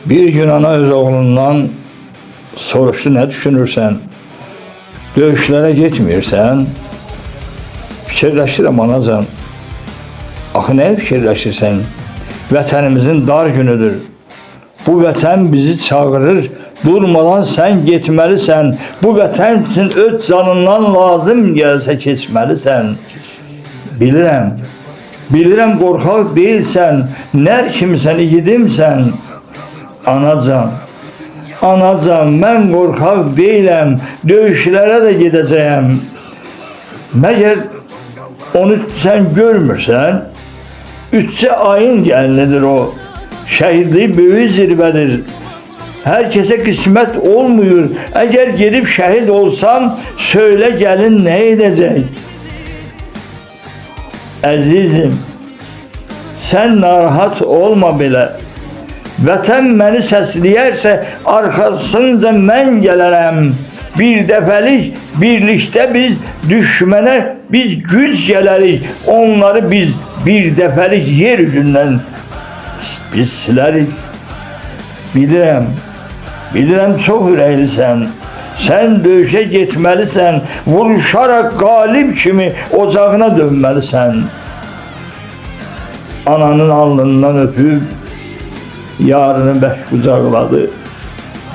Bir gün ana öz oğlundan soruştu, ne düşünürsen? Dövüşlere gitmirsən? Fikirləşirəm anacan. Axı nəyə fikirləşirsən? Vətənimizin dar günüdür. Bu vətən bizi çağırır. Durmadan sən getməlisən. Bu vətən üçün öz canından lazım gəlsə keçməlisən. Bilirəm qorxaq deyilsən. Nər kimsən, igidimsən. Anacan, mən qorxaq deyiləm. Döyüşlərə də gedəcəyəm. Məgər onu sən görmürsən? 3 ayın gəlinidir o. Şəhidlik böyük zirvədir. Hər kəsə qismət olmuyor. Əgər gedib şəhid olsam, söylə gəlin nə edəcək? Əzizim, sən narahat olma belə. Vətən məni səsləyərsə, arxasınca mən gələrəm. Bir dəfəlik birlikdə biz düşmənə biz güc gələrik. Onları biz bir dəfəlik yer üzündən biz silərik. Bilirəm çox ürəklisən. Sən döyüşə getməlisən. Vuruşaraq qalib kimi ocağına dönməlisən. Ananın alnından öpüb yarını bərk qucaqladı.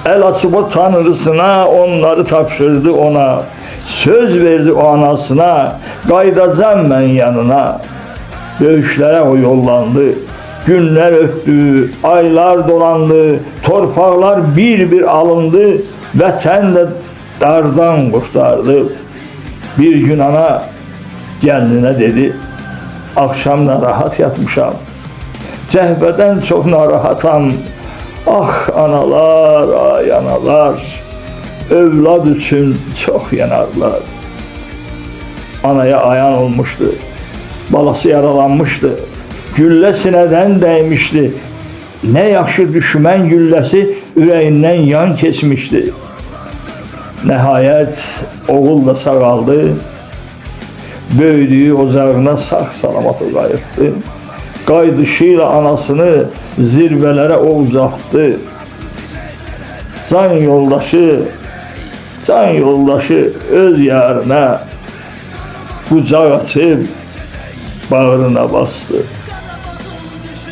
El açıb o tanrısına, onları tapşırdı ona. Söz verdi o anasına, qaydacam mən yanına. Döyüşlərə o yollandı. Günlər ötdü, aylar dolandı, torpaqlar bir alındı. Vətən də dardan qurtardı. Bir gün ana gəlinə dedi, akşam narahat yatmışam. Cəhbədən çox narahatam. Ah analar, ay analar, övlad üçün çox yanarlar. Anaya ayan olmuşdu, balası yaralanmışdı, güllə sinədən dəymişdi. Nə yaxşı düşmən gülləsi ürəyindən yan keçmişdi. Nəhayət oğul da sağaldı, böyüdüyü ocağına sağ-salamat qayıtdı. Qaydışıyla anasını zirvələrə o uzatdı. Can yoldaşı öz yarına qucaq açıb bağrına bastı.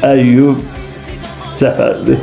Əyyub Cəfərli.